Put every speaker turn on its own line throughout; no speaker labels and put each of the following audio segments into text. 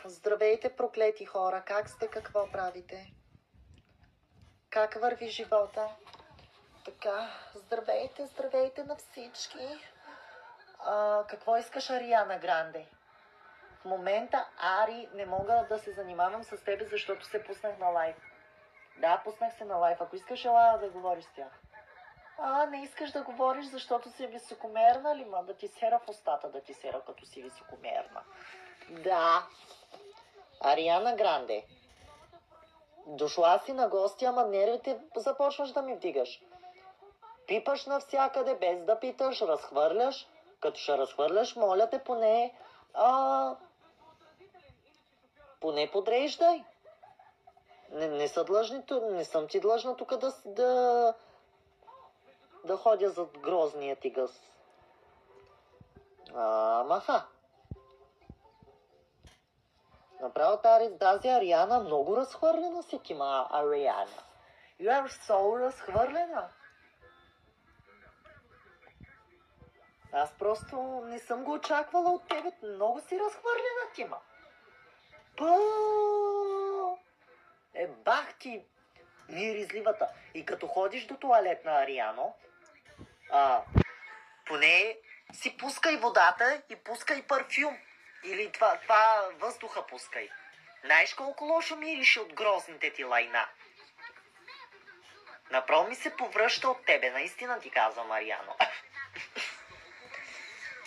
Здравейте, проклети хора! Как сте? Какво правите? Как върви живота? Така, здравейте на всички! Какво искаш, Ариана Гранде? В момента, Ари, не мога да се занимавам с тебе, защото се пуснах на лайв. Да, пуснах се на лайв. Ако искаш, ела да говориш с тях. Не искаш да говориш, защото си високомерна ли, ма? Да ти сера в устата, да ти сера, като си високомерна. Да. Ариана Гранде. Дошла си на гости, ама нервите започваш да ми вдигаш. Пипаш навсякъде, без да питаш, разхвърляш. Като ще разхвърляш, моля те, поне подреждай. Не съм ти длъжна тук да ходя зад грозния ти гъс. Маха. Направо тази Ариана много разхвърлена си ти, Ариана. You are so разхвърлена. Аз просто не съм го очаквала от тебе. Много си разхвърлена ти, Бах ти миризливата. И като ходиш до тоалетна, Ариано, поне си пускай водата и пускай парфюм. Или това въздуха пускай. Знаеш колко лошо мириш от грозните ти лайна. Направо ми се повръща от тебе. Наистина ти казвам, Ариано.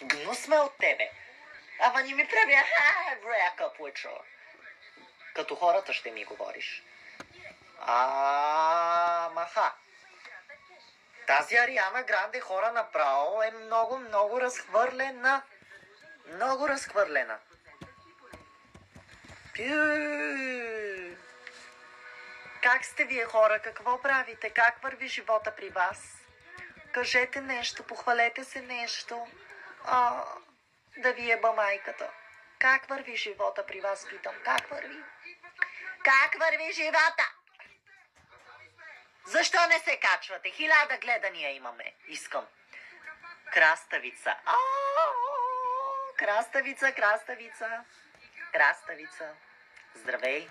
Гнус сме от тебе. Ама ни ми прави вряка, пучо. Като хората ще ми говориш. Маха. Тази Ариана Гранде, хора, направо е много, много разхвърлена. Много разхвърлена. Как сте вие, хора? Какво правите? Как върви живота при вас? Кажете нещо, похвалете се нещо. Да ви еба майката. Как върви живота при вас, питам? Как върви? Как върви живота? Защо не се качвате? 1000 гледания имаме. Искам. Краставица. Краставица. Здравей.